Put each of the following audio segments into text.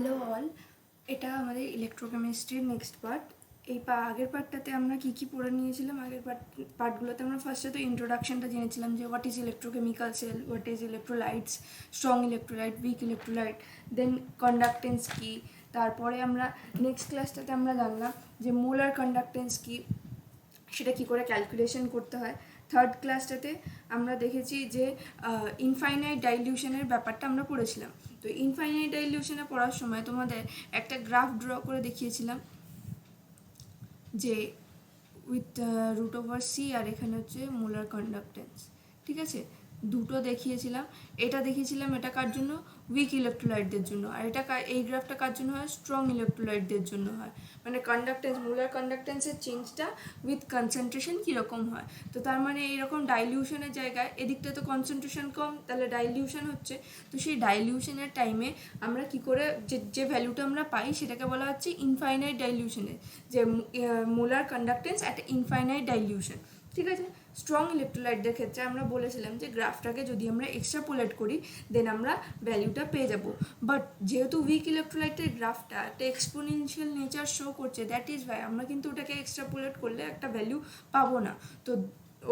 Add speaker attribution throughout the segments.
Speaker 1: Hello all, এটা আমাদের ইলেকট্রোকেমিস্ট্রির next part. এই আগের পার্টটাতে আমরা কী কী পড়ে নিয়েছিলাম, আগের পার্টগুলোতে আমরা ফার্স্টে তো ইন্ট্রোডাকশনটা জেনেছিলাম যে what is electrochemical cell, what is electrolytes, strong electrolyte, weak electrolyte, then conductance কী। তারপরে আমরা নেক্সট ক্লাসটাতে আমরা জানলাম যে মোলার কন্ডাক্টেন্স কী, সেটা কী করে ক্যালকুলেশন করতে হয়। থার্ড ক্লাসটাতে আমরা দেখেছি যে ইনফাইনাইট ডাইলিউশনের ব্যাপারটা আমরা পড়েছিলাম। তো ইনফাইনাইট ডাইলিউশনে পড়ার সময় তোমাদের একটা গ্রাফ ড্র করে দেখিয়েছিলাম যে উইথ রুট ওভার সি, আর এখানে হচ্ছে মোলার কন্ডাক্টেন্স, ঠিক আছে, দুটো দেখিয়েছিলাম। এটা দেখিয়েছিলাম এটা কার জন্য, উইক ইলেকট্রোলাইটদের জন্য, আর এটা এই গ্রাফটা কার জন্য হয়, স্ট্রং ইলেকট্রোলাইটদের জন্য হয়। মানে কন্ডাক্টেন্স, মোলার কন্ডাক্টেন্সের চেঞ্জটা উইথ কনসেন্ট্রেশন কীরকম হয়। তো তার মানে এইরকম ডাইলিউশনের জায়গায় এদিকটা তো কনসেন্ট্রেশন কম, তাহলে ডাইলিউশন হচ্ছে। তো সেই ডাইলিউশনের টাইমে আমরা কি করে যে ভ্যালুটা আমরা পাই সেটাকে বলা হচ্ছে ইনফাইনাইট ডাইলিউশনের, যে molar conductance at infinite dilution, ঠিক আছে। স্ট্রং ইলেকট্রোলাইটদের ক্ষেত্রে আমরা বলেছিলাম যে গ্রাফটাকে যদি আমরা এক্সট্রাপোলেট করি দেন আমরা ভ্যালুটা পেয়ে যাব। বাট যেহেতু উইক ইলেকট্রোলাইটের গ্রাফটা একটা এক্সপোনেনশিয়াল নেচার শো করছে, দ্যাট ইজ ওয়াই আমরা কিন্তু ওটাকে এক্সট্রাপোলেট করলে একটা ভ্যালু পাবো না। তো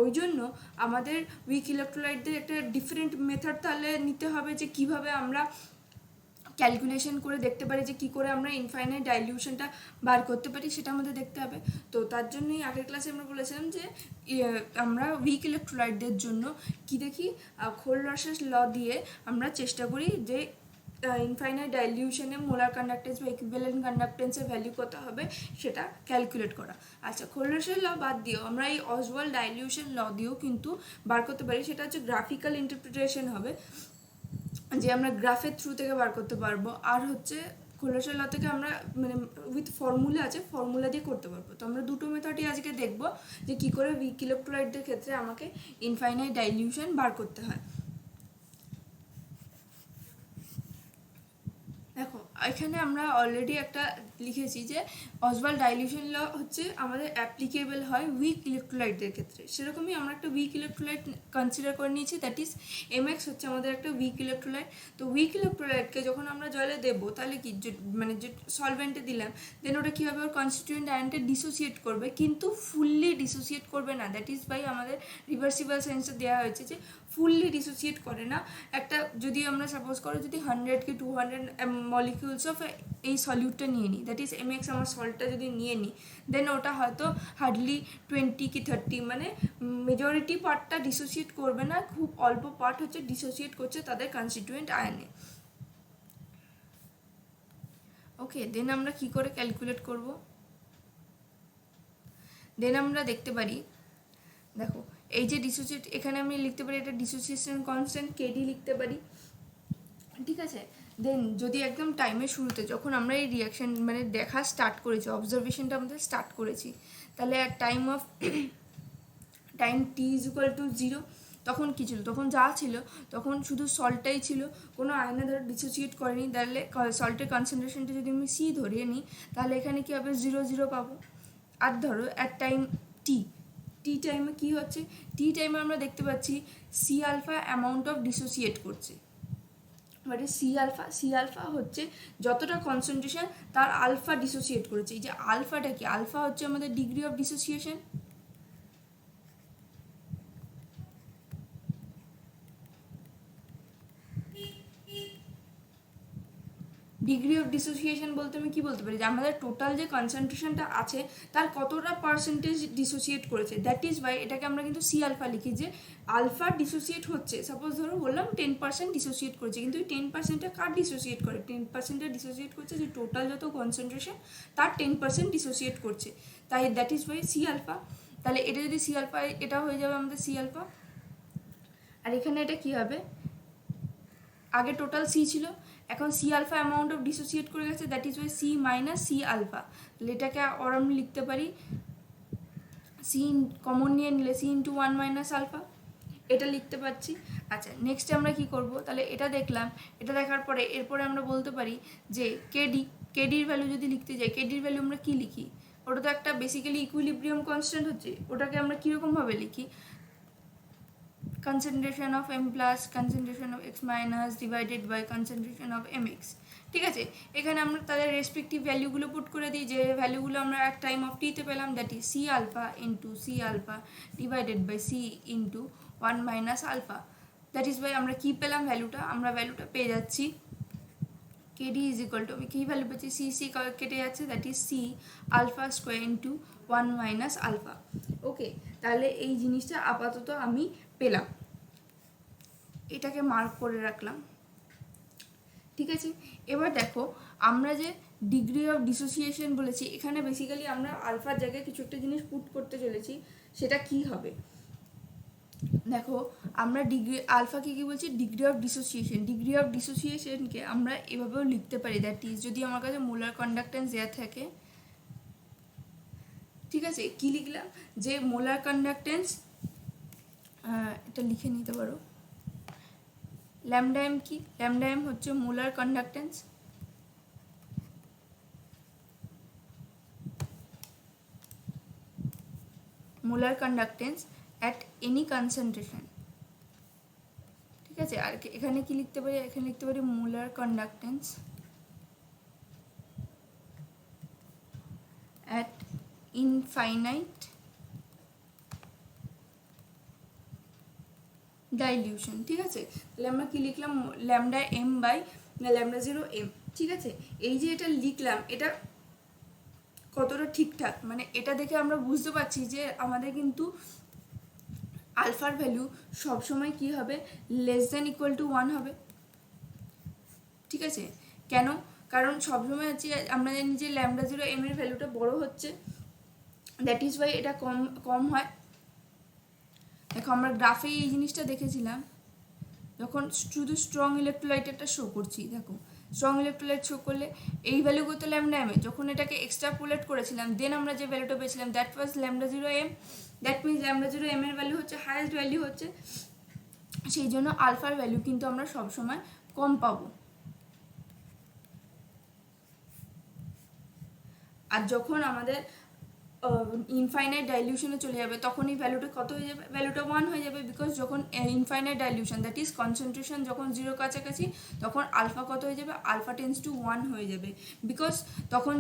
Speaker 1: ওই জন্য আমাদের উইক ইলেকট্রোলাইটদের একটা ডিফারেন্ট মেথড তাহলে নিতে হবে, যে কিভাবে আমরা ক্যালকুলেশন করে দেখতে পারি যে কী করে আমরা ইনফাইনাইট ডাইলিউশনটা বার করতে পারি, সেটা আমাদের দেখতে হবে। তো তার জন্যই আগের ক্লাসে আমরা বলেছিলাম যে আমরা উইক ইলেকট্রোলাইটদের জন্য কি দেখি, খোলরসের ল দিয়ে আমরা চেষ্টা করি যে ইনফাইনাইট ডাইলিউশনে মোলার কন্ডাক্টেন্স বা ইকুইভ্যালেন্ট কন্ডাক্টেন্সের ভ্যালু কত হবে সেটা ক্যালকুলেট করা। আচ্ছা, খোলরসের ল বাদ দিয়েও আমরা এই অসওয়াল্ড ডাইলিউশন ল দিয়েও কিন্তু বার করতে পারি। সেটা হচ্ছে গ্রাফিক্যাল ইন্টারপ্রিটেশন হবে, যে আমরা গ্রাফের থ্রু থেকে বার করতে পারবো। আর হচ্ছে খোলসের ল থেকে আমরা মানে উইথ ফর্মুলা আছে, ফর্মুলা দিয়ে করতে পারবো। তো আমরা দুটো মেথডই আজকে দেখবো যে কী করে উইক ইলেকট্রোলাইটদের ক্ষেত্রে আমাকে ইনফাইনাইট ডাইলিউশন বার করতে হয়। দেখো এখানে আমরা অলরেডি একটা লিখেছি যে অসওয়াল্ড ডাইলিউশন ল হচ্ছে আমাদের অ্যাপ্লিকেবল হয় উইক ইলেকট্রোলাইটদের ক্ষেত্রে। সেরকমই আমরা একটা উইক ইলেকট্রোলাইট কনসিডার করে নিয়েছি, দ্যাট ইজ এমএক্স হচ্ছে আমাদের একটা উইক ইলেকট্রোলাইট। তো উইক ইলেকট্রোলাইটকে যখন আমরা জলে দেবো তাহলে কি, মানে যে সলভেন্টে দিলাম দেন ওটা কী হবে, ওর কনস্টিটিউয়েন্ট আয়নটা ডিসোসিয়েট করবে, কিন্তু ফুললি ডিসোসিয়েট করবে না। দ্যাট ইজ বাই আমাদের রিভার্সিবল সেন্সে দেওয়া হয়েছে যে ফুললি ডিসোসিয়েট করে না। একটা যদি আমরা সাপোজ করো যদি 100 কি 200 মলিকিউলস অফ এই সলিউটটা নিয়ে নিই, দ্যাট ইজ এমএক্স আমার সল্টটা যদি নিয়ে নিই, দেন ওটা হয়তো হার্ডলি 20 কি 30, মানে মেজরিটি পার্টটা ডিসোসিয়েট করবে না, খুব অল্প পার্ট হচ্ছে ডিসোসিয়েট করছে তাদের কনস্টিটিউয়েন্ট আয়নে। ওকে, দেন আমরা কি করে ক্যালকুলেট করব, দেন আমরা দেখতে পারি, দেখো এই যে ডিসোসিয়েট, এখানে আমি লিখতে পারি এটা ডিসোসিয়েশন কনস্ট্যান্ট কেডি লিখতে পারি, ঠিক আছে। দেন যদি একদম টাইমের শুরুতে যখন আমরা এই রিয়াকশান মানে দেখা স্টার্ট করেছি, অবজারভেশনটা আমাদের স্টার্ট করেছি, তাহলে at time T is equal two 0 তখন কী ছিল, তখন যা ছিল তখন শুধু সল্টটাই ছিল, কোনো আয়না ধরো ডিসোসিয়েট করেনি। তাহলে সল্টের কনসেন্ট্রেশনটা যদি আমি সি ধরিয়ে নিই তাহলে এখানে কী হবে, 0 0 পাবো। আর ধরো অ্যাট টাইম টি টাইমে কী হচ্ছে, টি টাইমে আমরা দেখতে পাচ্ছি C alpha amount of dissociate করছে। মানে সি আলফা হচ্ছে যতটা কনসেন্ট্রেশন তার আলফা ডিসোসিয়েট করেছে। এই যে আলফাটা কি, আলফা হচ্ছে আমাদের degree of dissociation. Degree of dissociation বলতে আমি কী বলতে পারি, যে আমাদের টোটাল যে কনসেন্ট্রেশনটা আছে তার কতটা পার্সেন্টেজ ডিসোসিয়েট করেছে, দ্যাট ইজ ওয়াই এটাকে আমরা কিন্তু সি আলফা লিখি, যে আলফা ডিসোসিয়েট হচ্ছে। সাপোজ ধরো বললাম 10% ডিসোসিয়েট করেছে, কিন্তু এই 10%টা কার ডিসোসিয়েট করে, 10%টা ডিসোসিয়েট করছে যে টোটাল যত কনসেন্ট্রেশন তার 10% ডিসোসিয়েট করছে, তাই that is y C alpha. তাহলে এটা যদি সি আলফা, এটা হয়ে যাবে আমাদের সি আলফা। আর এখানে এটা কী হবে, আগে টোটাল সি ছিল, এখন C alpha amount of dissociate করে গেছে, that is y C minus C alpha. তাহলে এটাকে আর আমি লিখতে পারি সি কমন নিয়ে নিলে সি ইন্টু 1 মাইনাস আলফা, এটা লিখতে পারছি। আচ্ছা, নেক্সট আমরা কি করব, তাহলে এটা দেখলাম, এটা দেখার পরে এরপরে আমরা বলতে পারি যে কেডির ভ্যালু যদি লিখতে যাই, কেডির ভ্যালু আমরা কী লিখি, ওটা তো একটা বেসিক্যালি ইকুইলিব্রিয়াম কনস্ট্যান্ট হচ্ছে, ওটাকে আমরা কীরকমভাবে লিখি, concentration of M plus concentration of X minus divided by concentration of M X. ঠিক আছে, এখানে আমরা তাদের রেসপেক্টিভ ভ্যালুগুলো পুট করে দিই, যে ভ্যালুগুলো আমরা এক টাইম অফ টিতে পেলাম, that is C alpha into C alpha divided by C into 1 minus alpha. That is by আমরা কী পেলাম ভ্যালুটা, আমরা ভ্যালুটা পেয়ে যাচ্ছি কেডি ইজ ইকুয়াল টু, আমি কী ভ্যালু পেয়েছি, সি সি কেটে যাচ্ছে, that is C alpha square into 1 minus alpha. Okay, তাহলে এই জিনিসটা আপাতত আমি পেলাম, এটাকে মার্ক করে রাখলাম। ঠিক আছে, এবার দেখো আমরা যে ডিগ্রি অফ ডিসোসিয়েশন বলেছি, এখানে বেসিক্যালি আমরা আলফার জায়গায় কিছু একটা জিনিস পুট করতে চলেছি, সেটা কি হবে দেখো, আমরা ডিগ্রি আলফাকে কী বলছি, degree of dissociation. Degree of ডিসোসিয়েশনকে আমরা এভাবেও লিখতে পারি, দ্যাট ইজ যদি আমার কাছে মোলার কন্ডাক্টেন্স দেওয়া থাকে, ঠিক আছে, কি লিখলাম, যে মোলার কন্ডাক্টেন্স, এটা লিখে নিতে পারো, ল্যামডা এম কি, ল্যামডা এম হচ্ছে molar conductance, molar conductance at any concentration. ঠিক আছে, আর এখানে কি লিখতে পারি, এখানে লিখতে পারি molar conductance at infinite dilution. ঠিক আছে, তাহলে আমরা কি লিখলাম, lambda M by lambda 0 M. ঠিক আছে, এই যে এটা লিখলাম, এটা কতটা ঠিকঠাক, মানে এটা দেখে আমরা বুঝতে পারছি যে আমাদের কিন্তু আলফার ভ্যালু সবসময় কি হবে, লেস দেন ইকুয়াল টু 1 হবে। ঠিক আছে, কেন, কারণ সবসময় হচ্ছে আমরা জানি যে ল্যামডা 0 এম এর ভ্যালুটা বড় হচ্ছে, দ্যাট ইজ ওয়াই এটা কম হয়। দেখো আমরা গ্রাফে এই জিনিসটা দেখেছিলাম, যখন শুধু স্ট্রং ইলেকট্রোলাইটেরটা শো করছি, দেখো স্ট্রং ইলেকট্রোলাইট শো করলে এই ভ্যালু করতে ল্যামডা এম এ, যখন এটাকে এক্সট্রাপোলেট করেছিলাম দেন আমরা যে ভ্যালুটা পেয়েছিলাম that was lambda 0 M. That means lambda 0 M এর ভ্যালু হচ্ছে হায়েস্ট ভ্যালু হচ্ছে, সেই জন্য আলফার ভ্যালু কিন্তু আমরা সবসময় কম পাবো। আর যখন আমাদের ইনফাইনাইট ডাইলিউশনে চলে যাবে তখন এই ভ্যালুটা কত হয়ে যাবে, ভ্যালুটা 1 হয়ে যাবে, বিকজ যখন infinite dilution that is concentration যখন 0 কাছাকাছি, তখন আলফা কত হয়ে যাবে, আলফা টেন্স টু 1 হয়ে যাবে, বিকজ তখন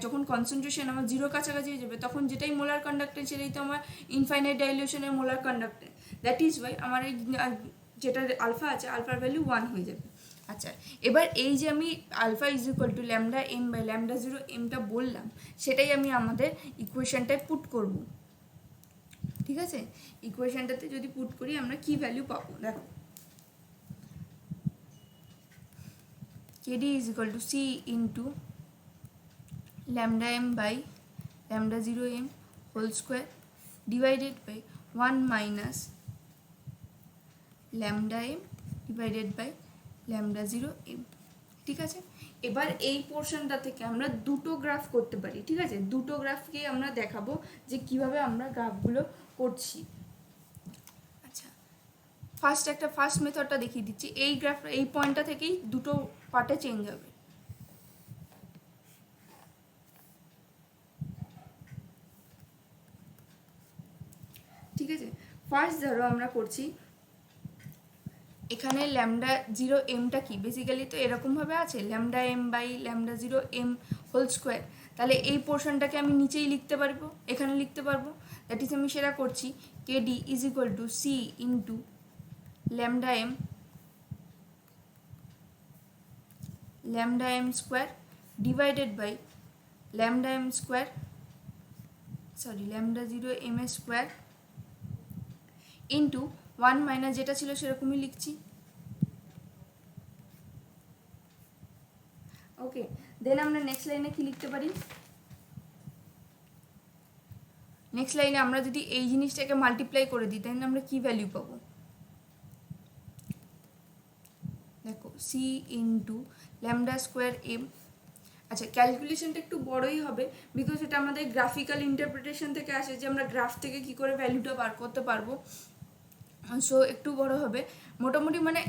Speaker 1: যখন কনসেন্ট্রেশন আমার 0 কাছাকাছি হয়ে যাবে, তখন যেটাই মোলার কন্ডাক্টেন্স সেটাই তো আমার ইনফাইনাইট ডাইলিউশনের molar conductance, that is why আমার এই যেটা আলফা আছে আলফার ভ্যালু 1 হয়ে যাবে। আচ্ছা, এবার এই যে আমি alpha is equal to lambda M by lambda 0 এমটা বললাম, সেটাই আমি আমাদের ইকুয়েশনটায় পুট করব। ঠিক আছে, ইকুয়েশনটাতে যদি পুট করি আমরা কি ভ্যালু পাবো, দেখো KD is equal to C into lambda M by lambda 0 M whole square divided by 1 minus lambda M divided by lambda 0 M. ঠিক আছে, এবার এই পোর্শনটা থেকে আমরা দুটো গ্রাফ করতে পারি। ঠিক আছে, দুটো গ্রাফকে আমরা দেখাবো যে কিভাবে আমরা গ্রাফগুলো করছি। আচ্ছা, ফার্স্ট মেথডটা দেখিয়ে দিচ্ছি, এই গ্রাফ এই পয়েন্টটা থেকেই দুটো পার্টে চেঞ্জ হবে। ঠিক আছে, ফার্স্ট ধরো আমরা করছি, এখানে ল্যামডা 0 এমটা কি, বেসিক্যালি তো এরকমভাবে আছে lambda M by lambda 0 M whole square, তাহলে এই পোর্শনটাকে আমি নিচেই লিখতে পারবো, এখানে লিখতে পারবো, দ্যাট ইজ আমি সেটা করছি, KD is equal to C into lambda M square divided by lambda 0 M square into 1 minus যেটা ছিল সেরকমই লিখছি। ওকে, দেন আমরা নেক্সট লাইনে কি লিখতে পারি, নেক্সট লাইনে আমরা যদি এই জিনিসটাকে মাল্টিপ্লাই করে দিই তাহলে আমরা কি ভ্যালু পাবো, দেখো C into lambda square M. আচ্ছা, ক্যালকুলেশনটা একটু বড়ই হবে, বিকজ এটা আমাদের গ্রাফিক্যাল ইন্টারপ্রিটেশন থেকে আসে, যে আমরা গ্রাফ থেকে কি করে ভ্যালুটা বার করতে পারবো, সো একটু বড় হবে। মোটামুটি মানে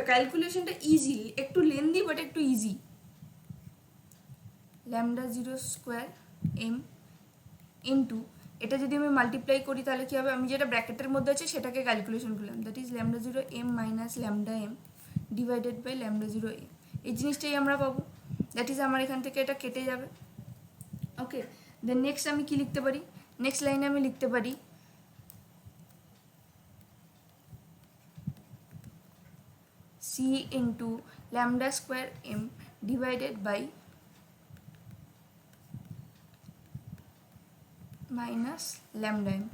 Speaker 1: ক্যালকুলেশনটা ইজি, একটু লেন্দি বাট একটু easy. Lambda 0 square M into এটা যদি আমি মাল্টিপ্লাই করি তাহলে কী হবে, আমি যেটা ব্র্যাকেটের মধ্যে আছে সেটাকে ক্যালকুলেশন করলাম, that is lambda zero M minus lambda M divided by lambda zero M, এই জিনিসটাই আমরা পাবো। দ্যাট ইজ আমার এখান থেকে এটা কেটে যাবে। ওকে, দেন নেক্সট আমি কি লিখতে পারি, নেক্সট লাইনে আমি লিখতে পারি c into lambda square M divided by minus lambda m.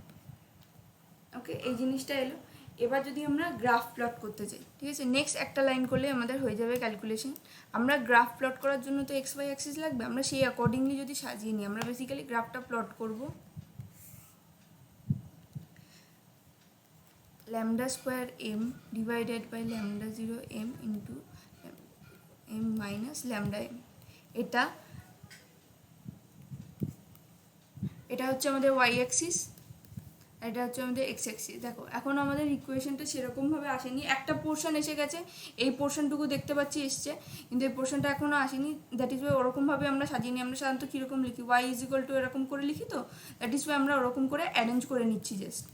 Speaker 1: Okay, এই জিনিসটা এলো। এবার যদি আমরা গ্রাফ প্লট করতে চাই, ঠিক আছে, নেক্সট একটা লাইন করলে আমাদের হয়ে যাবে ক্যালকুলেশন। আমরা গ্রাফ প্লট করার জন্য তো এক্স ওয়াই অ্যাক্সিস লাগবে, আমরা সেই অ্যাকর্ডিংলি যদি সাজিয়ে নিই, আমরা বেসিক্যালি গ্রাফটা প্লট করব lambda square M divided by lambda zero M into M minus lambda M. এটা হচ্ছে আমাদের ওয়াই অ্যাক্সিস, এটা হচ্ছে আমাদের এক্স অ্যাক্সিস। দেখো এখন আমাদের ইকুয়েশনটা সেরকমভাবে আসেনি, একটা পোর্শন এসে গেছে, এই পোর্শনটুকু দেখতে পাচ্ছি এসছে, কিন্তু এই পোর্শনটা এখনও আসেনি। দ্যাট ইজ ওয়াই ওরকমভাবে আমরা সাজিয়ে নিই। আমরা সাধারণত কীরকম লিখি, ওয়াই ইজ ইকুয়াল টু এরকম করে লিখি, তো দ্যাট ইজ ওয়াই আমরা ওরকম করে অ্যারেঞ্জ করে নিচ্ছি জাস্ট।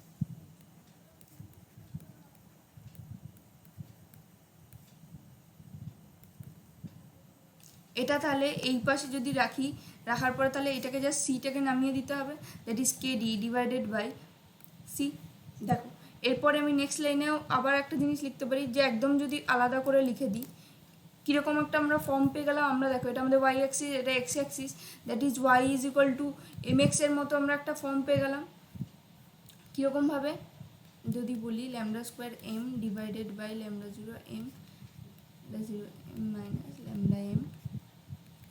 Speaker 1: এটা তাহলে এই পাশে যদি রাখি, রাখার পরে তাহলে এটাকে জাস্ট সিটাকে নামিয়ে দিতে হবে, that is K D divided by C. দেখো এরপরে আমি নেক্সট লাইনেও আবার একটা জিনিস লিখতে পারি, যে একদম যদি আলাদা করে লিখে দিই, কীরকম একটা আমরা ফর্ম পেয়ে গেলাম। আমরা দেখো এটা আমাদের ওয়াই অ্যাক্সিস, এটা x axis, that is y is equal to m এক্সের মতো আমরা একটা ফর্ম পেয়ে গেলাম। কীরকমভাবে যদি বলি, lambda square M divided by lambda zero M minus lambda m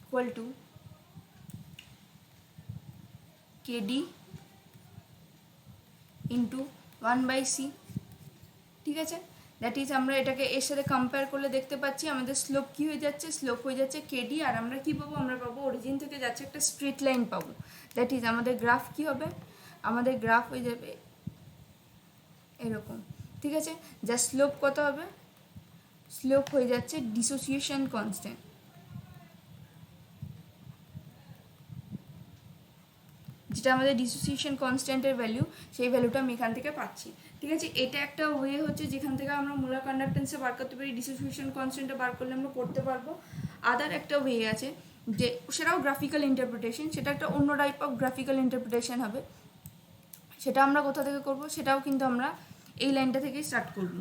Speaker 1: equal to KD into 1/c। ঠিক আছে, দ্যাট ইজ আমরা এটাকে এর সাথে কম্পেয়ার করলে দেখতে পাচ্ছি আমাদের স্লোপ কী হয়ে যাচ্ছে, স্লোপ হয়ে যাচ্ছে কেডি, আর আমরা কী পাবো, আমরা পাবো অরিজিন থেকে যাচ্ছে একটা স্ট্রেট লাইন পাবো। দ্যাট ইজ আমাদের গ্রাফ কী হবে, আমাদের গ্রাফ হয়ে যাবে এরকম। ঠিক আছে, যা স্লোপ কত হবে, স্লোপ হয়ে যাচ্ছে ডিসোসিয়েশন কনস্ট্যান্ট, যেটা আমাদের ডিসোসিয়েশন কনস্ট্যান্টের ভ্যালু, সেই ভ্যালুটা আমি এখান থেকে পাচ্ছি। ঠিক আছে, এটা একটা ওয়ে হচ্ছে যেখান থেকে আমরা মোলার কন্ডাক্টেন্সে বার করতে পারি, ডিসোসিয়েশন কনস্ট্যান্টটা বার করলে আমরা করতে পারবো। আদার একটা ওয়ে আছে, যে সেটাও গ্রাফিক্যাল ইন্টারপ্রিটেশন, সেটা একটা অন্য টাইপ অফ গ্রাফিক্যাল ইন্টারপ্রিটেশন হবে। সেটা আমরা কোথা থেকে করব, সেটাও কিন্তু আমরা এই লাইনটা থেকেই স্টার্ট করব।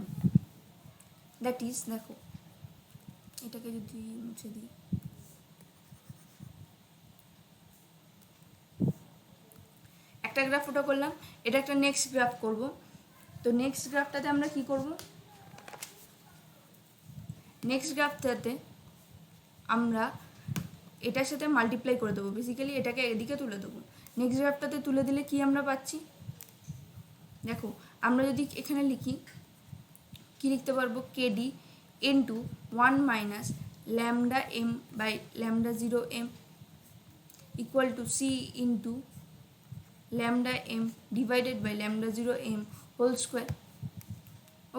Speaker 1: দ্যাট ইজ, দেখো এটাকে যদি মুছে দিই, একটা গ্রাফ ওটা করলাম, এটা একটা নেক্সট গ্রাফ করব। তো নেক্সট গ্রাফটাতে আমরা কি করব, নেক্সট গ্রাফটাতে আমরা এটার সাথে মাল্টিপ্লাই করে দেবো, বেসিক্যালি এটাকে এদিকে তুলে দেবো। নেক্সট গ্রাফটাতে তুলে দিলে কি আমরা পাচ্ছি, দেখো আমরা যদি এখানে লিখি, কি লিখতে পারবো, KD into 1 minus lambda M by lambda zero m equal to C into lambda M divided by lambda zero m whole square.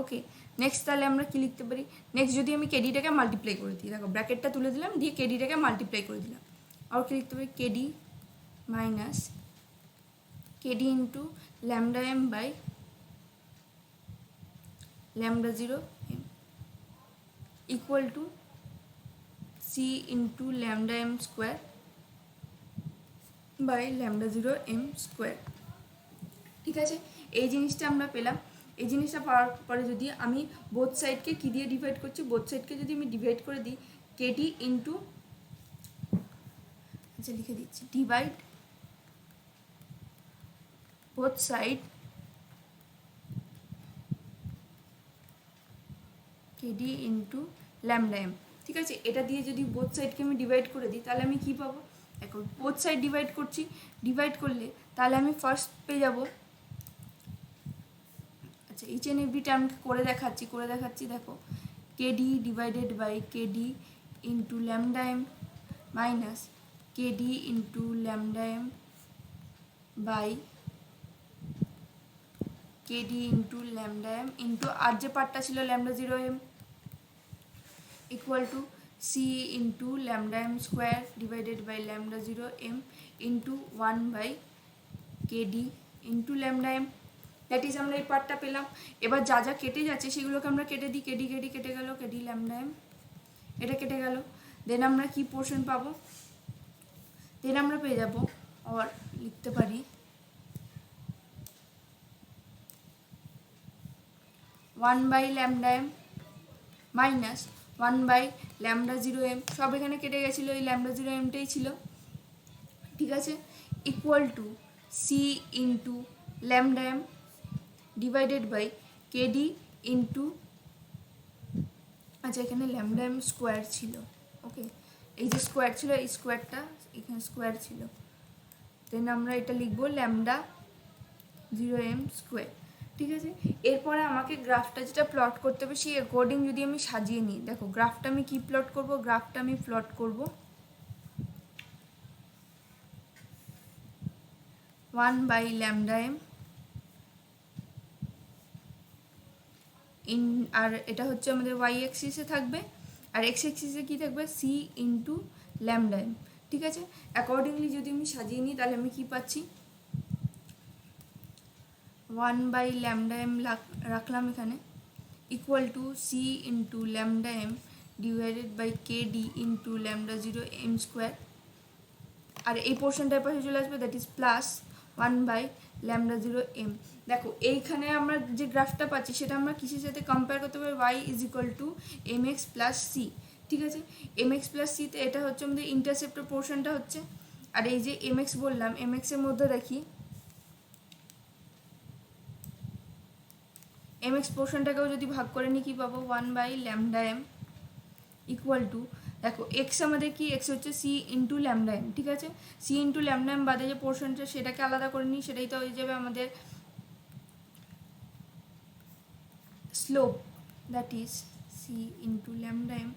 Speaker 1: Okay, next তাহলে আমরা কি লিখতে পারি, নেক্সট যদি আমি কেডিটাকে মাল্টিপ্লাই করে দিই, দেখো ব্র্যাকেটটা তুলে দিলাম, দিয়ে কেডিটাকে মাল্টিপ্লাই করে দিলাম, আর কি লিখতে পারি, KD minus KD into lambda M by lambda zero m equal to C into lambda M square by lambda zero m square. ঠিক আছে, এই জিনিসটা আমরা পেলাম। এই জিনিসটা পাওয়ার পরে যদি আমি বোথ সাইডকে কী দিয়ে ডিভাইড করছি, বোথ সাইডকে যদি আমি ডিভাইড করে দিই, কেডি ইন্টু, আচ্ছা লিখে দিচ্ছি, divide both side KD into lambda m. ঠিক আছে, এটা দিয়ে যদি বোথ সাইডকে আমি ডিভাইড করে দিই, তাহলে আমি কী পাবো, এখন বোথ সাইড ডিভাইড করছি, ডিভাইড করলে তাহলে আমি ফার্স্ট পেয়ে যাব, আচ্ছা ইচ এন্ড এভরি টার্মকে করে দেখাচ্ছি, দেখো KD divided by KD into lambda m minus KD into lambda M by KD into lambda m into আর যে পার্টটা ছিল lambda zero m equal to C into lambda M square divided by lambda zero M into 1 by KD into lambda m, that is আমরা এই পার্টটা পেলাম। এবার যা যা কেটে যাচ্ছে সেগুলোকে আমরা কেটে দিই, কেডি কেডি কেটে গেল, কেডি ল্যামডা এম, এটা কেটে গেল। দেন আমরা কি পোর্শন পাবো, দেন আমরা পেয়ে যাবো, আর লিখতে পারি 1/λm মাইনাস 1/λ0m, সব এখানে কেটে গেছিলো, এই λ0mটাই ছিল, ঠিক আছে, equal to C into lambda M divided by KD into, আচ্ছা এখানে ল্যামডা এম স্কোয়ার ছিল, ওকে, এই যে স্কোয়ার ছিল, এই স্কোয়ারটা এখানে স্কোয়ার ছিল, দেন আমরা এটা লিখবো λ0m স্কোয়ার, ঠিক আছে। এরপরে আমাকে গ্রাফটা যেটা প্লট করতে হবে সেই অ্যাকর্ডিং যদি আমি সাজিয়ে নিই, দেখো গ্রাফটা আমি কি প্লট করব, গ্রাফটা আমি প্লট করব 1/λm ইন, আর এটা হচ্ছে আমাদের ওয়াই অ্যাক্সিসে থাকবে, আর এক্স অ্যাক্সিসে কী থাকবে, সি ইন্টু ল্যামডা এম, ঠিক আছে। অ্যাকর্ডিংলি যদি আমি সাজিয়ে নিই তাহলে আমি কী পাচ্ছি, 1/λm রাখলাম এখানে, equal to C into lambda M divided by K D into λ0m square, আর এই পোর্শনটার পাশে চলে আসবে, দ্যাট ইজ প্লাস 1/λ0m। দেখো এইখানে আমরা যে গ্রাফটা পাচ্ছি সেটা আমরা কিসের সাথে কম্পেয়ার করতে পারি, y is equal to mx plus c, ঠিক আছে। mx প্লাস সিতে এটা হচ্ছে আমাদের ইন্টারসেপ্টের পোর্শনটা হচ্ছে, আর এই যে mx বললাম, mx এর মধ্যে রাখি mx পোর্শনটাকেও যদি ভাগ করে নিই কী পাবো, 1/λm ইকুয়াল টু, দেখো এক্স আমাদের কি, এক্স হচ্ছে সি ইন্টু ল্যামডা এম, ঠিক আছে। সি ইন্টু ল্যামডা এম বাদে যে পোর্শনটা সেটাকে আলাদা করে নিই, সেটাই তো হয়ে যাবে আমাদের slope, that is c into lambda m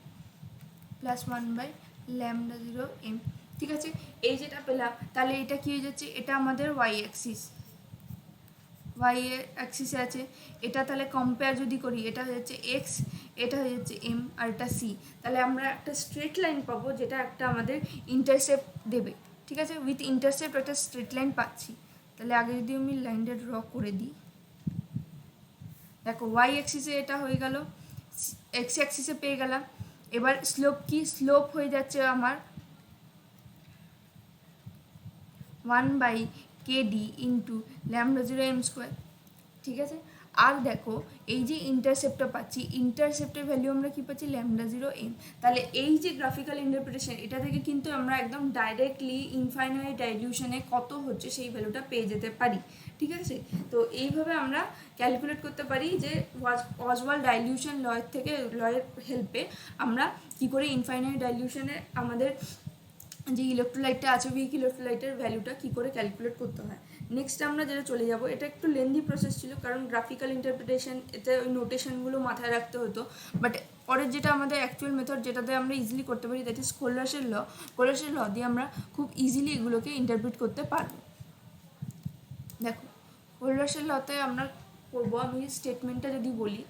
Speaker 1: plus 1/λ0m, ঠিক আছে। এই যেটা পেলাম তাহলে এটা কী হয়ে যাচ্ছে, এটা আমাদের ওয়াই অ্যাক্সিস, ওয়াই অ্যাক্সিসে আছে, এটা তাহলে কম্পেয়ার যদি করি, এটা হয়ে যাচ্ছে এক্স, এটা হয়ে যাচ্ছে এম, আর এটা সি, তাহলে আমরা একটা স্ট্রেট লাইন পাবো যেটা একটা আমাদের ইন্টারসেপ্ট দেবে, ঠিক আছে, উইথ ইন্টারসেপ্ট একটা স্ট্রেট লাইন পাচ্ছি। তাহলে আগে যদি আমি লাইনটা ড্র করে দিই, দেখো ওয়াই অ্যাক্সিসে এটা হয়ে গেল, এক্স অ্যাক্সিসে পেয়ে গেলাম, এবার স্লোপ কি, স্লোপ হয়ে যাচ্ছে আমার 1/kd ইন্টু λ0m স্কোয়ার, ঠিক আছে। আর দেখো এই যে ইন্টারসেপ্টটা পাচ্ছি, ইন্টারসেপ্টের ভ্যালু আমরা কী পাচ্ছি, λ0m, তাহলে এই যে গ্রাফিক্যাল ইন্টারপ্রিটেশন, এটা থেকে কিন্তু আমরা একদম ডাইরেক্টলি ইনফাইনাইট ডাইলিউশনে কত হচ্ছে সেই ভ্যালুটা পেয়ে যেতে পারি, ঠিক আছে। তো এইভাবে আমরা ক্যালকুলেট করতে পারি যে অজওয়াল্ড ডাইলিউশন লয়ের থেকে, লয়ের হেল্পে আমরা কী করে ইনফাইনাইট ডাইলিউশনে আমাদের যে ইলেকট্রোলাইটটা আছে, উইক ইলেকট্রোলাইটের ভ্যালুটা কী করে ক্যালকুলেট করতে হয়। নেক্সট আমরা যেটা চলে যাব, এটা একটু লেন্দি প্রসেস ছিল কারণ গ্রাফিক্যাল ইন্টারপ্রিটেশন, এতে ওই নোটেশনগুলো মাথায় রাখতে হতো, বাট পরের যেটা আমাদের অ্যাকচুয়াল মেথড যেটাতে আমরা ইজিলি করতে পারি, দ্যাট ইজ কোলাসের ল, কোলাসের ল দিয়ে আমরা খুব ইজিলি এগুলোকে ইন্টারপ্রিট করতে পারবো। দেখো কোলাসের লতে আমরা করবো, আমি স্টেটমেন্টটা যদি বলি,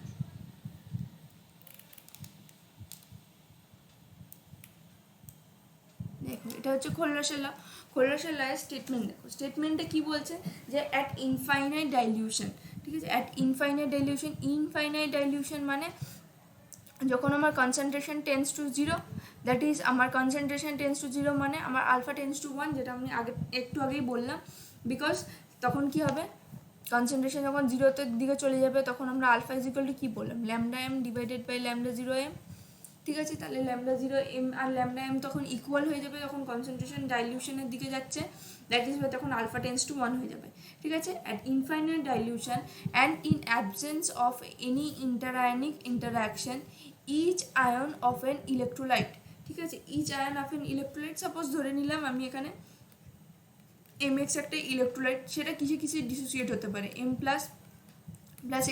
Speaker 1: দেখো এটা হচ্ছে কোলাসের ল, কোলাসের লয়ের স্টেটমেন্ট, দেখো স্টেটমেন্টে কী বলছে যে অ্যাট ইনফাইনাইট ডাইলিউশন, ঠিক আছে, at infinite dilution, infinite dilution মানে যখন আমার concentration tends to 0, that is আমার কনসেন্ট্রেশন টেন্স টু 0 মানে আমার আলফা টেন্স টু 1, যেটা আমি একটু আগেই বললাম, বিকজ তখন কি হবে, কনসেন্ট্রেশন যখন 0-র দিকে চলে যাবে তখন আমরা আলফা ইজ ইকুয়াল টু কী বললাম, λm ডিভাইডেড বাই λ0m, ঠিক আছে। তাহলে λ0m আর λm তখন ইকুয়াল হয়ে যাবে, যখন কনসেন্ট্রেশন ডাইলিউশনের দিকে যাচ্ছে, দ্যাট ইজ তখন আলফা টেন্স টু 1 হয়ে যাবে, ঠিক আছে। At infinite dilution and in absence of any interionic interaction, each ion of an electrolyte, ঠিক আছে, each ion of an electrolyte, suppose ধরে নিলাম আমি এখানে mx একটা ইলেকট্রোলাইট, সেটা কিসে কিসে ডিসোসিয়েট হতে পারে, m প্লাস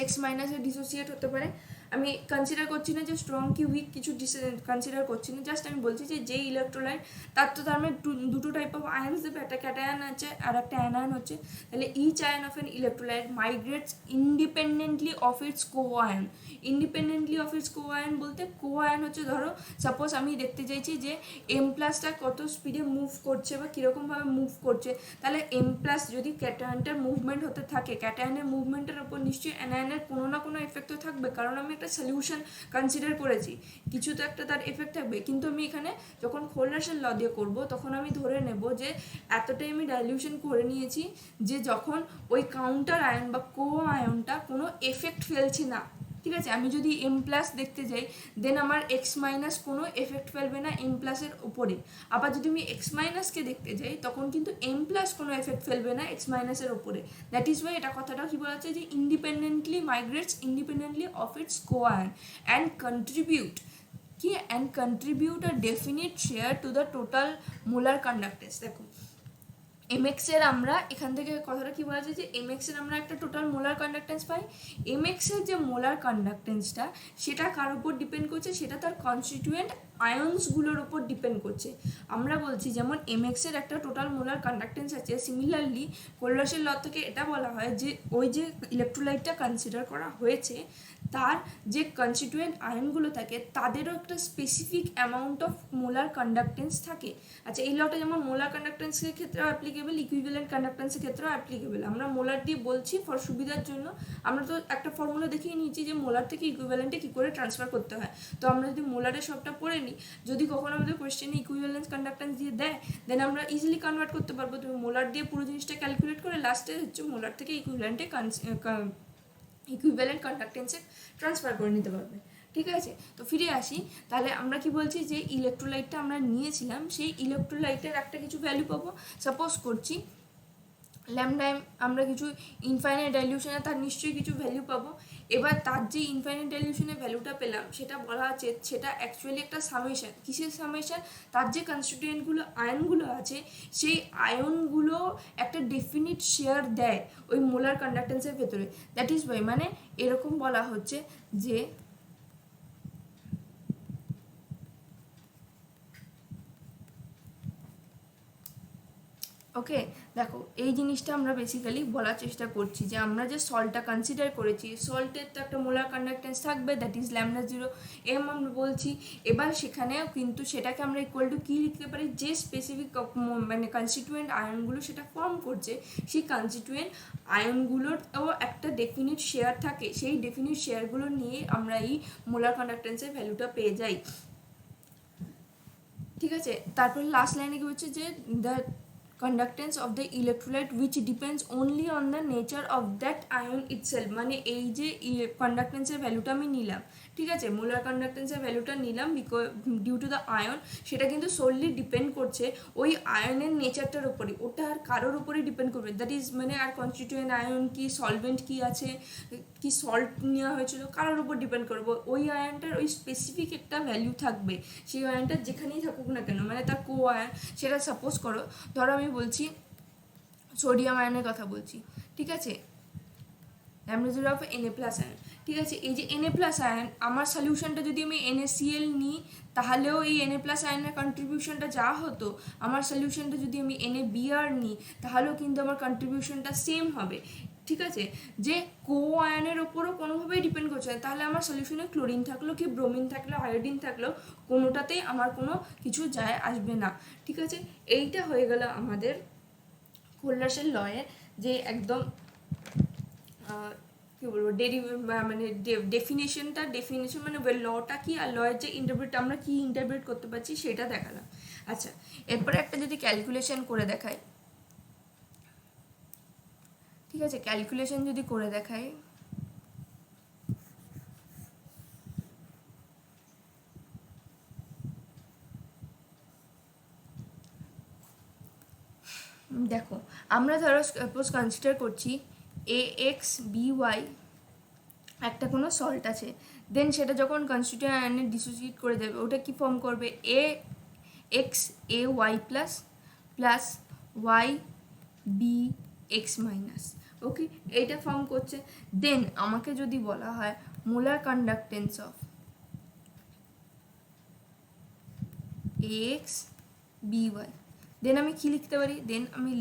Speaker 1: এক্স মাইনাসে ডিসোসিয়েট হতে পারে, আমি কনসিডার করছি না যে স্ট্রং কি উইক, কিছু কনসিডার করছি না, জাস্ট আমি বলছি যে যেই ইলেকট্রোলাইট তার মানে দুটো টাইপ অফ আয়ন্স দেবে, একটা ক্যাটায়ন আছে আর একটা অ্যানায়ন হচ্ছে, তাহলে each ion of an electrolyte migrates independently of its coion. Independently of its coion বলতে কোআয়ন হচ্ছে, ধরো সাপোজ আমি দেখতে চাইছি যে এম প্লাসটা কত স্পিডে মুভ করছে বা কীরকমভাবে মুভ করছে, তাহলে এম প্লাস যদি ক্যাটায়নটার মুভমেন্ট হতে থাকে, ক্যাটায়নের মুভমেন্টের ওপর নিশ্চয়ই অ্যানায়নের কোনো না কোনো এফেক্ট তো থাকবে, কারণ আমি একটা সলিউশন কনসিডার করেছি, কিছু তো একটা তার এফেক্ট থাকবে। কিন্তু আমি এখানে যখন খোল্ডার্সের ল দিয়ে করবো তখন আমি ধরে নেব যে এতটাই আমি ডাইলিউশন করে নিয়েছি যে যখন ওই কাউন্টার আয়ন বা কো আয়নটা কোনো এফেক্ট ফেলছে না, ঠিক আছে। আমি যদি এম প্লাস দেখতে যাই দেন আমার এক্স মাইনাস কোনো এফেক্ট ফেলবে না এম প্লাসের উপরে। আবার যদি আমি এক্স মাইনাসকে দেখতে যাই তখন কিন্তু এম প্লাস কোনো এফেক্ট ফেলবে না এক্স মাইনাসের উপরে। দ্যাট ইজ ওয়াই এটা কথাটা কী বলা হচ্ছে যে independently migrates independently of its coion and contribute কি and contribute a definite share to the total molar conductance. দেখো এমএক্সের আমরা এখান থেকে কথাটা কী বলা যায় যে এমএক্সের আমরা একটা টোটাল মোলার কন্ডাক্টেন্স পাই। এমএক্সের যে মোলার কন্ডাক্টেন্সটা সেটা কার উপর ডিপেন্ড করছে, সেটা তার কনস্টিটিউয়েন্ট আয়ন্সগুলোর উপর ডিপেন্ড করছে। আমরা বলছি যেমন এমএক্সের একটা টোটাল মোলার কন্ডাক্টেন্স আছে, সিমিলারলি কোল্ডার্সের ল থেকে এটা বলা হয় যে ওই যে ইলেকট্রোলাইটটা কনসিডার করা হয়েছে তার যে কনস্টিটিউয়েন্ট আয়নগুলো থাকে তাদেরও একটা specific amount of molar conductance থাকে। আচ্ছা, এই লটা যেমন মোলার কন্ডাক্টেন্সের ক্ষেত্রেও অ্যাপ্লিকেবল, ইকুইভ্যালেন্ট কন্ডাক্টেন্সের ক্ষেত্রেও অ্যাপ্লিকেবল। আমরা মোলার দিয়ে বলছি ফর সুবিধার জন্য, আমরা তো একটা ফর্মুলা দেখিয়ে নিয়েছি যে মোলার থেকে ইকুইভ্যালেন্টে কী করে ট্রান্সফার করতে হয়। তো আমরা যদি মোলারের সবটা পড়ে নিই, যদি কখনো আমাদের কোয়েশ্চেনে ইকুইভ্যালেন্স কন্ডাক্টেন্স দিয়ে দেয় দেন আমরা ইজিলি কনভার্ট করতে পারবো। তুমি মোলার দিয়ে পুরো জিনিসটা ক্যালকুলেট করে লাস্টে হচ্ছে মোলার থেকে ইকুইভ্যালেন্ট কন্ডাক্টেন্সে ট্রান্সফার করে নিতে পারবে, ঠিক আছে। তো ফিরে আসি, তাহলে আমরা কি বলছি যে ইলেকট্রোলাইটটা আমরা নিয়েছিলাম সেই ইলেকট্রোলাইটের একটা কিছু ভ্যালু পাবো। সাপোজ করছি ল্যামডা আমরা কিছু ইনফাইনাইট ডাইলিউশনে তার নিশ্চয়ই কিছু ভ্যালু পাবো। এবার তার যে ইনফাইনাইট ডাইলিউশনের ভ্যালুটা পেলাম সেটা বলা আছে সেটা অ্যাকচুয়ালি একটা সামেশন। কিসের সামেশন? তার যে কনস্টিটিউয়েন্টগুলো আয়নগুলো আছে সেই আয়নগুলো একটা ডেফিনিট শেয়ার দেয় ওই মোলার কন্ডাক্টেন্সের ভেতরে। দ্যাট ইজ ওয়াই মানে এরকম বলা হচ্ছে যে ওকে দেখো এই জিনিসটা আমরা বেসিক্যালি বলার চেষ্টা করছি যে আমরা যে সল্টটা কনসিডার করেছি সল্টের তো একটা মোলার কন্ডাক্টেন্স থাকবে, দ্যাট ইজ ল্যামডা 0 এম আমরা বলছি। এবার সেখানেও কিন্তু সেটাকে আমরা ইকুয়াল টু কী লিখতে পারি, যে স্পেসিফিক মানে কনস্টিটিউয়েন্ট আয়নগুলো সেটা ফর্ম করছে সেই কনস্টিটিউয়েন্ট আয়নগুলোরও একটা ডেফিনিট শেয়ার থাকে, সেই ডেফিনিট শেয়ারগুলো নিয়ে আমরা এই মোলার কন্ডাক্টেন্সের ভ্যালুটা পেয়ে যাই, ঠিক আছে। তারপর লাস্ট লাইনে কি হচ্ছে যে the conductance of the electrolyte which depends only on the nature of that ion itself। মানে এই যে কন্ডাক্টেন্সের ভ্যালুটা আমি নিলাম, ঠিক আছে, মোলার কন্ডাক্টেন্সের ভ্যালুটা নিলাম ডিউ টু দ্য আয়ন, সেটা কিন্তু সোললি ডিপেন্ড করছে ওই আয়নের নেচারটার উপরে, ওটা আর কারোর উপরে ডিপেন্ড করবে। দ্যাট ইজ মানে আর কনস্টিটিউয়েন্ট আয়ন কি, সলভেন্ট কি আছে, কি সল্ট নেওয়া হয়েছিল, কারোর উপর ডিপেন্ড করবো। ওই আয়নটার ওই স্পেসিফিক একটা ভ্যালু থাকবে, সেই আয়নটা যেখানেই থাকুক না কেন, মানে তার কো আয়ন। সেটা সাপোজ করো, ধরো আমি বলছি সোডিয়াম আয়নের কথা বলছি, ঠিক আছে, lambda 0 of Na plus ion, ঠিক আছে। এই যে Na প্লাস আয়ন আমার সলিউশনটা যদি আমি NaCl নিই তাহলেও এই Na প্লাস আয়নের কন্ট্রিবিউশনটা যা হতো, আমার সলিউশনটা যদি আমি NaBr নিই তাহলেও কিন্তু আমার কন্ট্রিবিউশনটা সেম হবে, ঠিক আছে। যে কো আয়নের ওপরও কোনোভাবেই ডিপেন্ড করছে না, তাহলে আমার সলিউশনে ক্লোরিন থাকলো কি ব্রোমিন থাকলো আয়োডিন থাকলো কোনোটাতেই আমার কোনো কিছু যায় আসবে না, ঠিক আছে। এইটা হয়ে গেল আমাদের কোল্লাসের লয়ের যে একদম কী বলবো মানে ডেফিনেশন মানে লটা কি আর লয়ের যে ইন্টারপ্রেট আমরা কি ইন্টারপ্রেট করতে পারছি সেটা দেখালাম। আচ্ছা, এরপরে একটা যদি ক্যালকুলেশন করে দেখাই, ঠিক আছে, ক্যালকুলেশন যদি করে দেখাই, দেখো আমরা ধরো সাপোজ কনসিডার করছি AXBY একটা কোনো সল্ট আছে, দেন সেটা যখন কনস্টিটিউয়েন্ট আয়নে ডিসোসিয়েট করে দেবে ওটা কি ফর্ম করবে AXAY plus plus YBX minus, okay, এইটা ফর্ম করছে। দেন আমাকে যদি বলা হয় molar conductance of x B Y. Then আমি কি লিখতে পারি, দেন আমি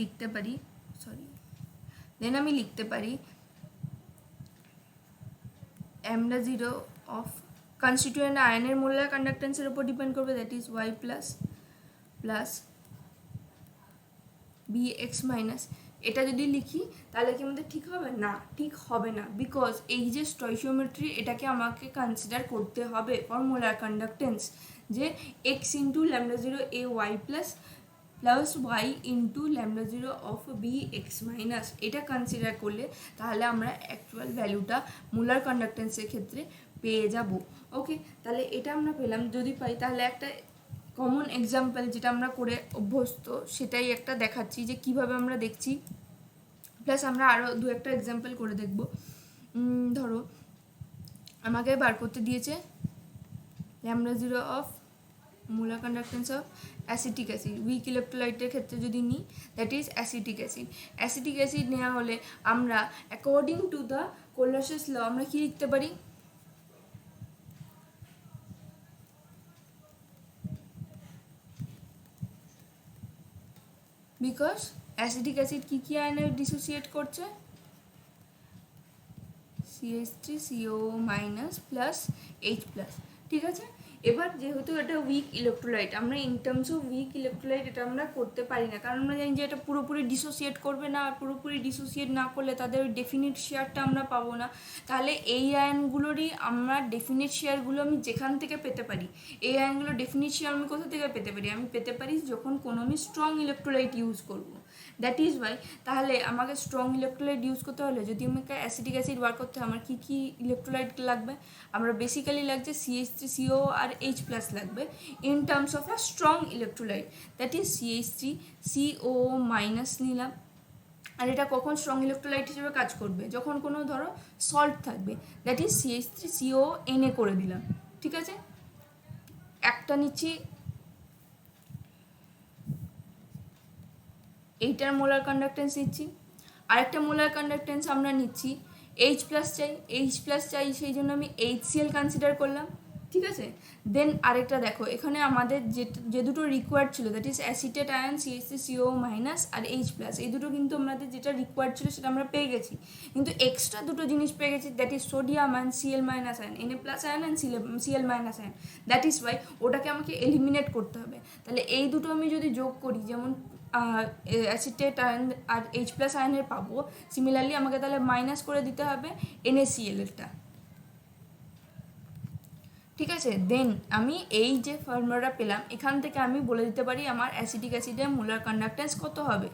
Speaker 1: লিখতে পারি ল্যামডা জিরো অফ কনস্টিটিউয়েন্ট আয়নের মোলার কন্ডাক্টেন্সের উপর ডিপেন্ড করবে, that is y plus b x minus. এটা যদি লিখি তাহলে কি আমাদের ঠিক হবে? না, ঠিক হবে না, বিকজ এই যে স্টয়চিওমেট্রি এটাকে আমাকে কনসিডার করতে হবে ফর মোলার কন্ডাক্টেন্স, যে x into lambda zero A Y plus y into lambda zero of B x minus. এটা কনসিডার করলে তাহলে আমরা অ্যাকচুয়াল ভ্যালুটা মোলার কন্ডাক্টেন্সের ক্ষেত্রে পেয়ে যাব। ওকে, তাহলে এটা আমরা পেলাম। যদি পাই তাহলে একটা কমন এক্সাম্পল যেটা আমরা করে অভ্যস্ত সেটাই একটা দেখাচ্ছি যে কিভাবে আমরা দেখছি, প্লাস আমরা আরও দু একটা এক্সাম্পল করে দেখব। ধরো আমাকে বার করতে দিয়েছে lambda zero of molar conductance of acetic acid, weak ইলেকট্রোলাইটের ক্ষেত্রে যদি নিই that is acetic acid. Acetic acid নেওয়া হলে আমরা according to the Kohlrausch's law আমরা কি লিখতে পারি, বিকজ অ্যাসিটিক অ্যাসিড কি আয়নে ডিসোসিয়েট করছে, CH3CO minus plus H plus. ঠিক আছে, এবার যেহেতু এটা উইক ইলেকট্রোলাইট, আমরা in terms of weak electrolyte এটা আমরা করতে পারি না, কারণ আমরা জানি যে এটা পুরোপুরি ডিসোসিয়েট করবে না, আর পুরোপুরি ডিসোসিয়েট না করলে তাদের ওই ডেফিনিট শেয়ারটা আমরা পাবো না। তাহলে এই আয়নগুলোরই আমরা ডেফিনিট শেয়ারগুলো আমি যেখান থেকে পেতে পারি, এই আয়নগুলো ডেফিনিট শেয়ার আমি কোথা থেকে পেতে পারি, আমি পেতে পারি যখন কোনো আমি স্ট্রং ইলেকট্রোলাইট ইউজ করব। দ্যাট ইজ ওয়াই তাহলে আমাকে স্ট্রং ইলেকট্রোলাইট ইউজ করতে হলে, যদি আমাকে অ্যাসিটিক অ্যাসিড বার করতে হয়, আমার কী ইলেকট্রোলাইট লাগবে, আমরা বেসিক্যালি লাগছে CH3CO আর H প্লাস লাগবে in terms of a strong electrolyte, that is CH3CO minus নিলাম। আর এটা কখন স্ট্রং ইলেকট্রোলাইট হিসেবে কাজ করবে, যখন কোনো ধরো সল্ট থাকবে, দ্যাট ইজ CH3CO Na করে দিলাম। ঠিক আছে, একটা নিচ্ছি এইটার মোলার কন্ডাক্টেন্স নিচ্ছি, আরেকটা মোলার কন্ডাক্টেন্স আমরা নিচ্ছি H প্লাস চাই, সেই জন্য আমি HCl কনসিডার করলাম। ঠিক আছে, দেন আরেকটা দেখো, এখানে আমাদের যে দুটো রিকোয়ার্ড ছিল, that is acetate ion CH3CO minus আর H প্লাস, এই দুটো কিন্তু আমাদের যেটা রিকোয়ার্ড ছিল সেটা আমরা পেয়ে গেছি, কিন্তু এক্সট্রা দুটো জিনিস পেয়ে গেছি, that is sodium ion Cl minus ion, Na plus ion and Cl minus ion. That is Y ওটাকে আমাকে এলিমিনেট করতে হবে। তাহলে এই দুটো আমি যদি যোগ করি, যেমন অ্যাসিটেট আয়ন আর H প্লাস আয়নের পাবো, সিমিলারলি আমাকে তাহলে মাইনাস করে দিতে হবে NaCl এরটা। ঠিক আছে, দেন আমি এই যে ফর্মুলাটা পেলাম এখান থেকে আমি বলে দিতে পারি আমার অ্যাসিটিক অ্যাসিডের মোলার কন্ডাক্টেন্স কত হবে।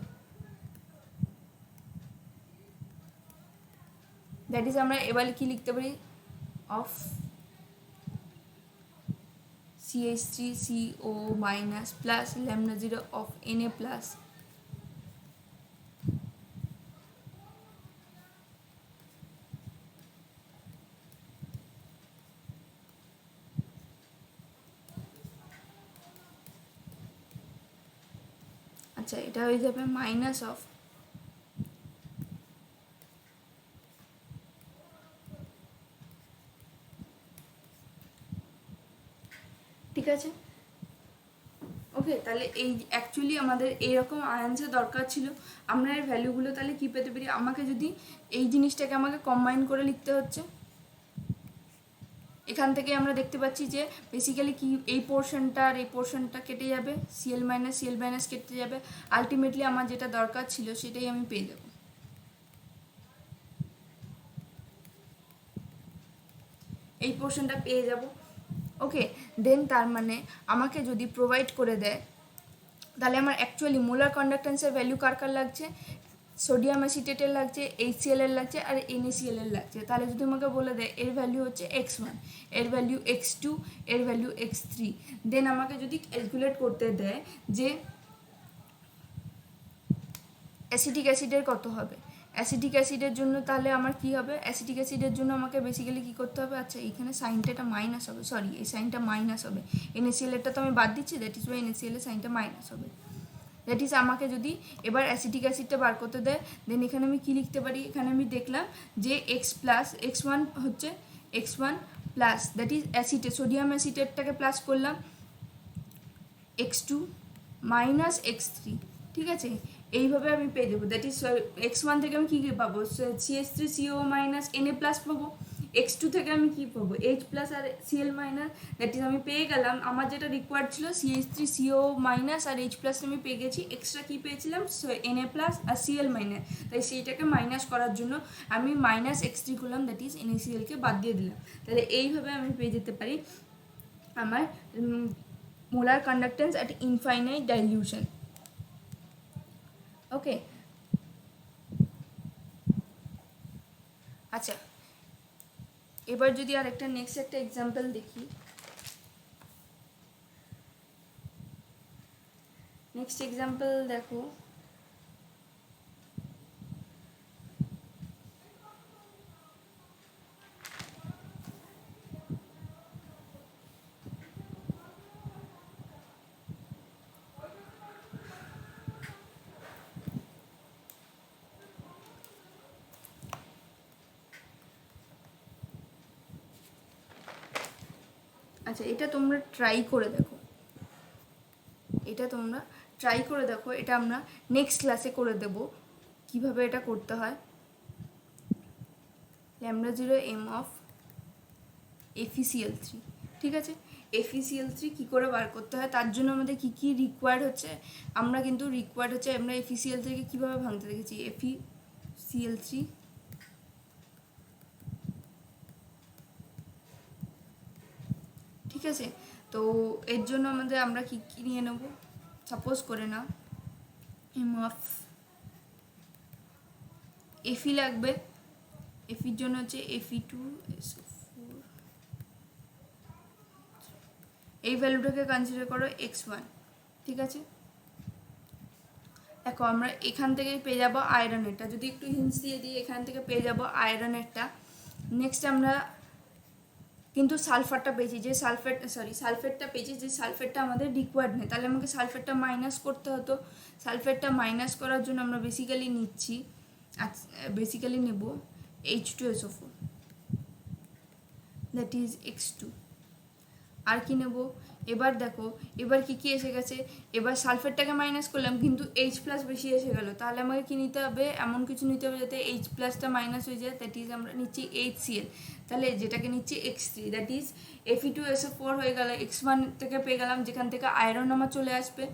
Speaker 1: দ্যাট ইজ আমরা এবার কি লিখতে পারি, of CH3CO minus plus lambda zero of Na plus আচ্ছা এটা হয়ে যাবে মাইনাস অফ ঠিক আছে। ওকে, তাহলে এই অ্যাকচুয়ালি আমাদের এইরকম আয়নসের দরকার ছিল। আমরা এর ভ্যালুগুলো তাহলে কী পেতে পারি, আমাকে যদি এই জিনিসটাকে আমাকে কম্বাইন করে লিখতে হচ্ছে, এখান থেকে আমরা দেখতে পাচ্ছি যে বেসিক্যালি কি এই পোর্শনটা আর এই পোর্শনটা কেটে যাবে, Cl মাইনাস কেটে যাবে, আলটিমেটলি আমার যেটা দরকার ছিল সেটাই আমি পেয়ে যাব। এই পোর্শনটা পেয়ে যাব। ওকে, দেন তার মানে আমাকে যদি প্রোভাইড করে দেয় তাহলে আমার অ্যাকচুয়ালি মোলার কন্ডাক্টেন্সের ভ্যালু কার লাগছে, সোডিয়াম অ্যাসিটেটের লাগছে, HCl এর লাগছে আর NaCl এর লাগছে। তাহলে যদি আমাকে বলে দেয় এর ভ্যালু হচ্ছে x1, এর ভ্যালু x2, এর ভ্যালু x3, দেন আমাকে যদি ক্যালকুলেট করতে দেয় যে অ্যাসিটিক অ্যাসিডের কত হবে, অ্যাসিটিক অ্যাসিডের জন্য তাহলে আমার কি হবে, অ্যাসিটিক অ্যাসিডের জন্য আমাকে বেসিক্যালি কী করতে হবে, আচ্ছা এইখানে সাইনটা এটা মাইনাস হবে, সরি এই সাইনটা মাইনাস হবে, NaCl এরটা তো আমি বাদ দিচ্ছি, দ্যাট ইজ ওয়াই NaCl এর সাইনটা মাইনাস হবে। দ্যাট ইজ আমাকে যদি এবার অ্যাসিটিক অ্যাসিডটা বার করতে দেয়, দেন এখানে আমি কী লিখতে পারি, এখানে আমি দেখলাম যে x1 হচ্ছে x1 plus that is acetate, sodium অ্যাসিটেটটাকে প্লাস করলাম x2 মাইনাস x3, ঠিক আছে? এইভাবে আমি পেয়ে যাবো। দ্যাট ইজ x1 থেকে আমি কী কী পাবো, CH3CO মাইনাস Na প্লাস পাবো। x2 থেকে আমি কী পাবো, H প্লাস আর Cl মাইনাস। দ্যাট ইজ আমি পেয়ে গেলাম, আমার যেটা রিকোয়ার্ড ছিল CH3CO মাইনাস আর H প্লাস আমি পেয়ে গেছি। এক্সট্রা কী পেয়েছিলাম, Na প্লাস আর Cl মাইনাস। তাই সেইটাকে মাইনাস করার জন্য আমি মাইনাস x3 করলাম, দ্যাট ইজ NaClকে বাদ দিয়ে দিলাম। তাহলে এইভাবে আমি পেয়ে যেতে পারি আমার molar conductance at infinite dilution. Okay, আচ্ছা এবার যদি আর একটা নেক্সট একটা এক্সাম্পল দেখি। নেক্সট এক্সাম্পল দেখো, আচ্ছা এটা তোমরা ট্রাই করে দেখো, এটা আমরা নেক্সট ক্লাসে করে দেব কিভাবে এটা করতে হয়। λ0m অফ FeCl3, ঠিক আছে? FeCl3 কী করে বার করতে হয়, তার জন্য আমাদের কী কী রিকোয়ার্ড হচ্ছে, আমরা FeCl3কে কীভাবে ভাঙতে দেখেছি। FeCl3 ঠিক আছে, তো এর জন্য আমরা কী কী নিয়ে নেব, সাপোজ করে না এম অফ Fe লাগবে, Feর জন্য হচ্ছে Fe2SO4, এই ভ্যালুটাকে কনসিডার করো x1, ঠিক আছে? দেখো আমরা এখান থেকেই পেয়ে যাবো আয়রনেরটা, যদি একটু হিন্টস দিয়ে দিই, এখান থেকে পেয়ে যাবো আয়রনেরটা। নেক্সট আমরা কিন্তু সালফারটা পেয়েছি, যে সালফেটটা পেয়েছি, যে সালফেটটা আমাদের রিকোয়ার্ড নেই, তাহলে আমাকে সালফেটটা মাইনাস করতে হতো। সালফেটটা মাইনাস করার জন্য আমরা বেসিক্যালি নেব H2SO4, দ্যাট ইজ x2। আর কি নেব, এবার দেখো এবার কি কি এসে গেছে, এবার সালফেটটাকে মাইনাস করলাম কিন্তু H প্লাস বেশি এসে গেল, তাহলে আমাকে কি নিতে হবে, এমন কিছু নিতে হবে যাতে H প্লাসটা মাইনাস হয়ে যায়, দ্যাট ইজ আমরা নিচ্ছি HCl, তাহলে যেটাকে নিচ্ছি x3, দ্যাট ইজ Fe2SO4 হয়ে গেল, x1 থেকে পেয়ে গেলাম, যেখান থেকে আয়রন আমার চলে আসবে।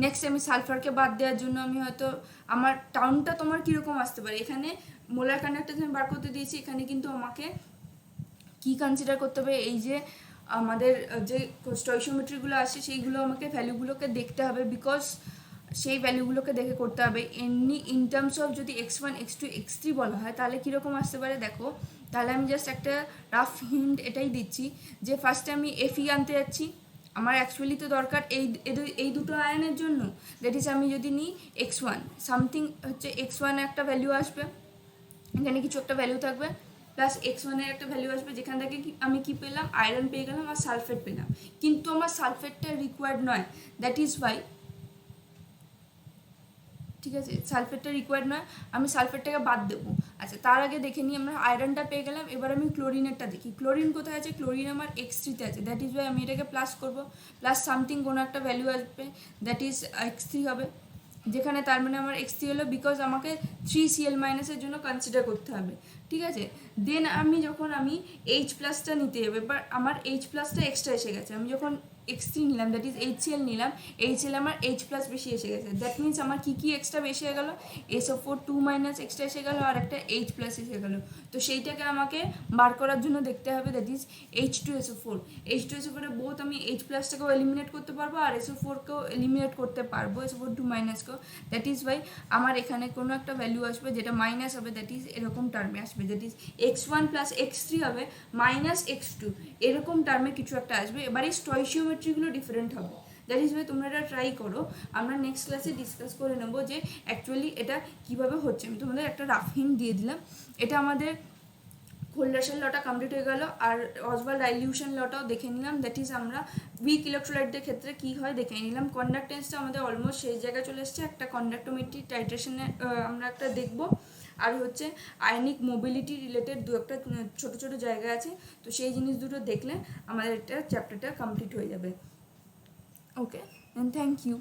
Speaker 1: নেক্সট আমি সালফারকে বাদ দেওয়ার জন্য আমি হয়তো আমার টাউনটা তোমার কীরকম আসতে পারে, এখানে মোলার কন্ডাক্টেন্স আমি বার করতে দিয়েছি, এখানে কিন্তু আমাকে কি কনসিডার করতে হবে, এই যে আমাদের যে স্টয়কিওমেট্রিগুলো আসে সেইগুলো আমাকে ভ্যালুগুলোকে দেখতে হবে, বিকজ সেই ভ্যালুগুলোকে দেখে করতে হবে। এমনি ইন টার্মস অফ যদি x1 x2 x3 বলা হয় তাহলে কীরকম আসতে পারে দেখো, তাহলে আমি জাস্ট একটা রাফ হিন্ট এটাই দিচ্ছি যে ফার্স্টে আমি Fe আনতে যাচ্ছি, আমার অ্যাকচুয়ালি তো দরকার এই দুটো আয়নের জন্য, দ্যাট ইজ আমি যদি নিই x1 সামথিং হচ্ছে x1 একটা ভ্যালু আসবে, এখানে কিছু একটা ভ্যালু থাকবে, প্লাস x1-এর একটা ভ্যালু আসবে, যেখান থেকে আমি কি পেলাম, আয়রন পেয়ে গেলাম আর সালফেট পেলাম, কিন্তু আমার সালফেটটা রিকোয়ার্ড নয়, দ্যাট ইজ ওয়াই, ঠিক আছে? সালফেটটা রিকোয়ার্ড নয়, আমি সালফেটটাকে বাদ দেবো। আচ্ছা তার আগে দেখে নিই, আমরা আয়রনটা পেয়ে গেলাম, এবার আমি ক্লোরিনেরটা দেখি, ক্লোরিন কোথায় আছে, ক্লোরিন আমার x3-তে আছে, দ্যাট ইজ ওয়াই আমি এটাকে প্লাস করবো, প্লাস সামথিং কোনো একটা ভ্যালু আসবে, দ্যাট ইজ x3 হবে, যেখানে তার মানে আমার x3 হলো, বিকজ আমাকে 3Cl মাইনাসের জন্য কনসিডার করতে হবে, ঠিক আছে? দেন আমি H প্লাসটা নিতে যাবো, এবার আমার H প্লাসটা এক্সট্রা এসে গেছে, আমি যখন x3 নিলাম, দ্যাট ইজ HCl নিলাম, HCl আমার H প্লাস বেশি এসে গেছে, দ্যাট মিনস আমার কী কী এক্সট্রা বেশি হয়ে গেলো, SO4 2 মাইনাস এক্সট্রা এসে গেলো, আর একটা H প্লাস এসে গেলো, তো সেইটাকে আমাকে বার করার জন্য দেখতে হবে, that is H2SO4, H2SO4 A both আমি H প্লাসটাকেও এলিমিনেট করতে পারবো আর SO4কেও এলিমিনেট করতে পারবো, SO4 2 মাইনাসকেও, দ্যাট ইজ ওয়াই আমার এখানে কোনো একটা ভ্যালু আসবে যেটা মাইনাস হবে, দ্যাট ইজ এরকম টার্মে আসবে, that is x1 plus x3 হবে মাইনাস x2, এরকম টার্মে কিছু একটা আসবে। এবার এই স্টয়কিওমেট্রিগুলো ডিফারেন্ট হবে, দ্যাট ইজ ওয়াই তোমরা এটা ট্রাই করো, আমরা নেক্সট ক্লাসে ডিসকাস করে নেবো যে অ্যাকচুয়ালি এটা কীভাবে হচ্ছে। আমি তোমাদের একটা রাফ হিন্ট দিয়ে দিলাম, এটা আমাদের কোল্ডাসের লটা কমপ্লিট হয়ে গেল, আর অসওয়াল্ড ডাইলিউশন লটাও দেখে নিলাম, দ্যাট ইজ আমরা উইক ইলেকট্রোলাইটদের ক্ষেত্রে কী হয় দেখে নিলাম। কন্ডাক্টেন্সটা আমাদের অলমোস্ট সেই জায়গায় চলে এসছে, একটা কন্ডাক্টোমেট্রি টাইট্রেশনে আমরা একটা দেখবো, আর হচ্ছে আয়নিক মোবিলিটি রিলেটেড দু একটা ছোটো ছোটো জায়গা আছে, তো সেই জিনিস দুটো দেখলে আমাদের এটা চ্যাপ্টারটা কমপ্লিট হয়ে যাবে। ওকে, অ্যান্ড থ্যাংক ইউ।